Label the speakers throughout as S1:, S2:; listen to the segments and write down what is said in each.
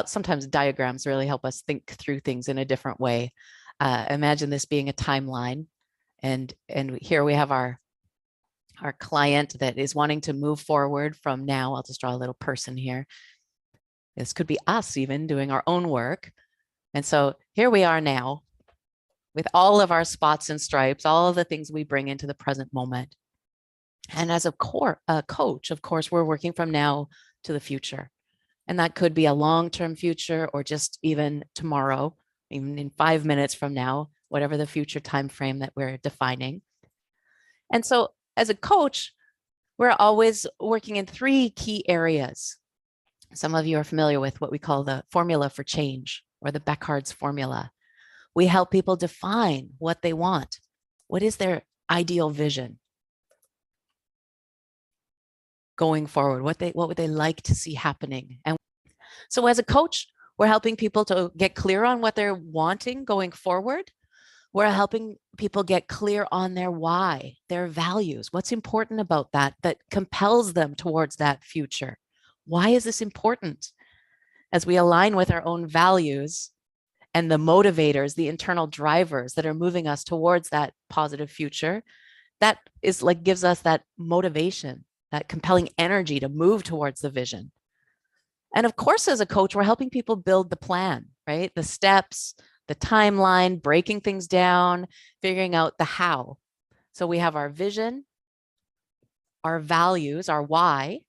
S1: sometimes diagrams really help us think through things in a different way. Imagine this being a timeline, and here we have our client that is wanting to move forward from now. I'll just draw a little person here. This could be us even doing our own work. And so here we are now with all of our spots and stripes, all of the things we bring into the present moment. And as a coach, of course, we're working from now to the future. And that could be a long-term future or just even tomorrow, even in 5 minutes from now, whatever the future time frame that we're defining. And so as a coach, we're always working in 3 key areas. Some of you are familiar with what we call the formula for change, or the Beckhard's formula. We help people define what they want. What is their ideal vision going forward? What would they like to see happening? And so as a coach, we're helping people to get clear on what they're wanting going forward. We're helping people get clear on their why, their values, what's important about that compels them towards that future. Why is this important? As we align with our own values and the motivators, the internal drivers that are moving us towards that positive future, that is gives us that motivation, that compelling energy to move towards the vision. And of course, as a coach, we're helping people build the plan, right? The steps, the timeline, breaking things down, figuring out the how. So we have our vision, our values, our why.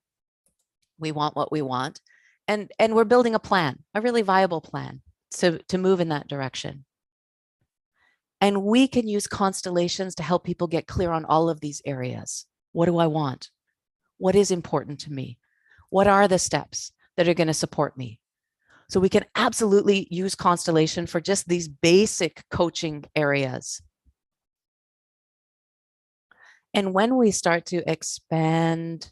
S1: We want what we want. And we're building a plan, a really viable plan to move in that direction. And we can use constellations to help people get clear on all of these areas. What do I want? What is important to me? What are the steps that are going to support me? So we can absolutely use constellation for just these basic coaching areas. And when we start to expand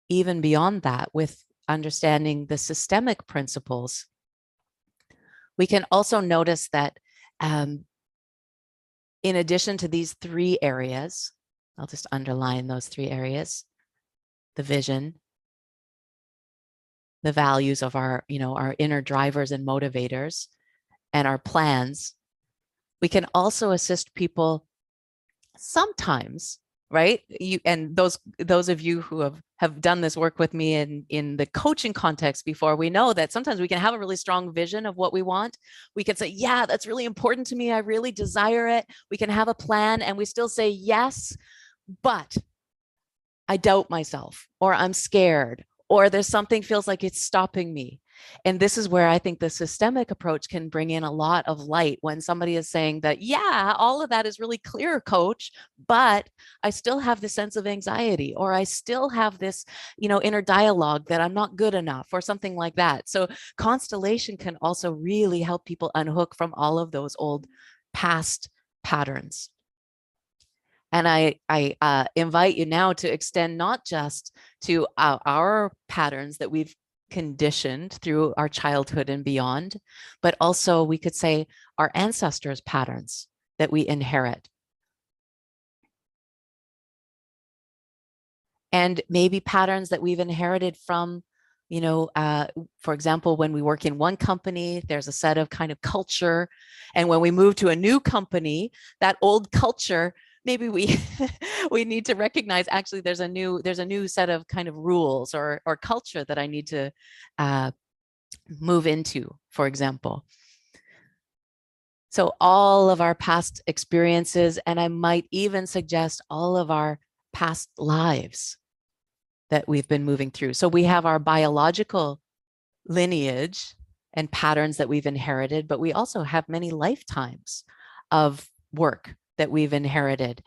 S1: even beyond that with understanding the systemic principles, we can also notice that in addition to these 3 areas, I'll just underline those 3 areas, the vision, the values of our inner drivers and motivators, and our plans, we can also assist people sometimes, right? And those of you who have done this work with me in the coaching context before, we know that sometimes we can have a really strong vision of what we want. We can say, yeah, that's really important to me. I really desire it. We can have a plan and we still say yes, but I doubt myself, or I'm scared, or there's something feels like it's stopping me. And this is where I think the systemic approach can bring in a lot of light when somebody is saying that, yeah, all of that is really clear, coach, but I still have this sense of anxiety, or I still have this, inner dialogue that I'm not good enough, or something like that. So constellation can also really help people unhook from all of those old past patterns. And I invite you now to extend not just to our patterns that we've conditioned through our childhood and beyond, but also we could say our ancestors' patterns that we inherit. And maybe patterns that we've inherited from, for example, when we work in one company, there's a set of kind of culture. And when we move to a new company, that old culture, maybe we we need to recognize actually there's a new set of kind of rules or culture that I need to move into, for example. So all of our past experiences, and I might even suggest all of our past lives that we've been moving through. So we have our biological lineage and patterns that we've inherited, but we also have many lifetimes of work that we've inherited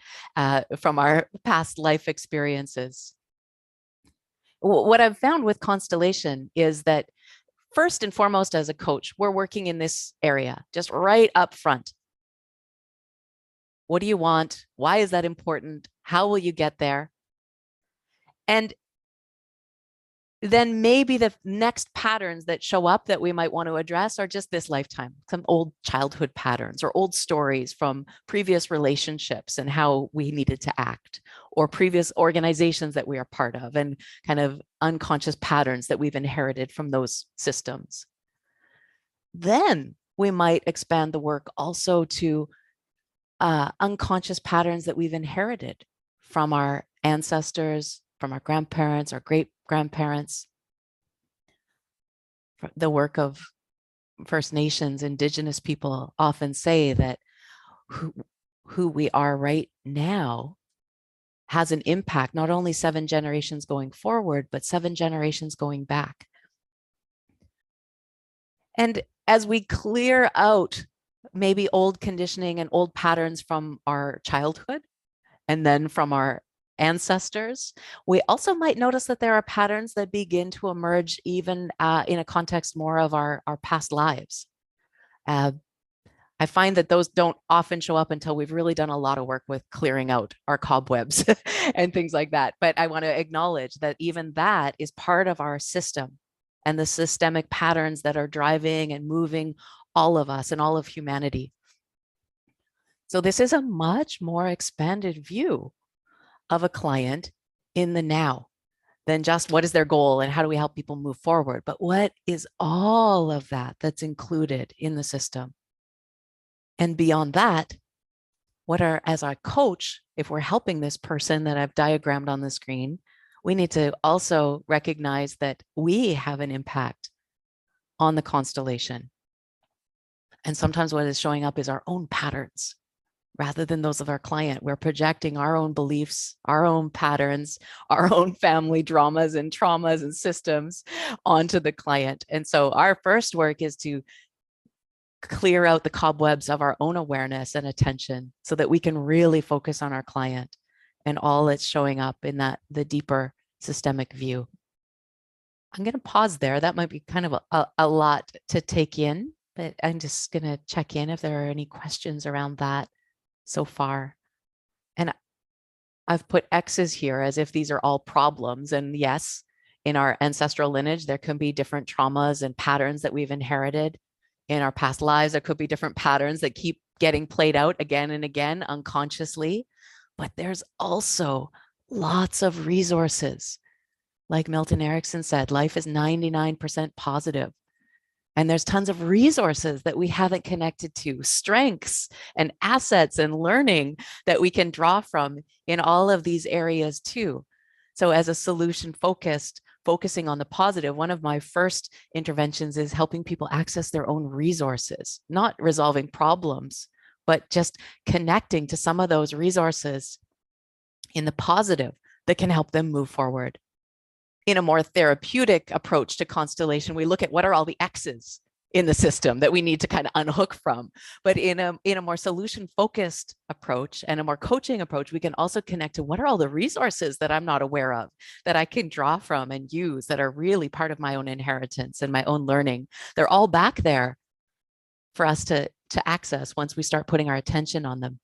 S1: from our past life experiences. What I've found with constellation is that first and foremost, as a coach, we're working in this area, just right up front. What do you want? Why is that important? How will you get there? And then maybe the next patterns that show up that we might want to address are just this lifetime, some old childhood patterns or old stories from previous relationships and how we needed to act, or previous organizations that we are part of and kind of unconscious patterns that we've inherited from those systems. Then we might expand the work also to unconscious patterns that we've inherited from our ancestors, from our grandparents, our great grandparents. The work of First Nations, Indigenous people often say that who we are right now has an impact, not only 7 generations going forward, but 7 generations going back. And as we clear out maybe old conditioning and old patterns from our childhood and then from our ancestors, we also might notice that there are patterns that begin to emerge even in a context more of our past lives. I find that those don't often show up until we've really done a lot of work with clearing out our cobwebs and things like that. But I want to acknowledge that even that is part of our system and the systemic patterns that are driving and moving all of us and all of humanity. So this is a much more expanded view of a client in the now than just what is their goal and how do we help people move forward, but what is all of that that's included in the system. And beyond that, what are, as a coach, if we're helping this person that I've diagrammed on the screen, we need to also recognize that we have an impact on the constellation. And sometimes what is showing up is our own patterns rather than those of our client. We're projecting our own beliefs, our own patterns, our own family dramas and traumas and systems onto the client. And so our first work is to clear out the cobwebs of our own awareness and attention so that we can really focus on our client and all that's showing up in the deeper systemic view. I'm going to pause there. That might be kind of a lot to take in, but I'm just going to check in if there are any questions around that so far. And I've put X's here as if these are all problems. And yes, in our ancestral lineage, there can be different traumas and patterns that we've inherited. In our past lives, there could be different patterns that keep getting played out again and again unconsciously. But there's also lots of resources. Like Milton Erickson said, life is 99% positive. And there's tons of resources that we haven't connected to, strengths and assets and learning that we can draw from in all of these areas too. So as a solution focusing on the positive, one of my first interventions is helping people access their own resources, not resolving problems, but just connecting to some of those resources in the positive that can help them move forward. In a more therapeutic approach to constellation, we look at what are all the X's in the system that we need to kind of unhook from. But in a more solution-focused approach and a more coaching approach, we can also connect to what are all the resources that I'm not aware of that I can draw from and use that are really part of my own inheritance and my own learning. They're all back there for us to access once we start putting our attention on them.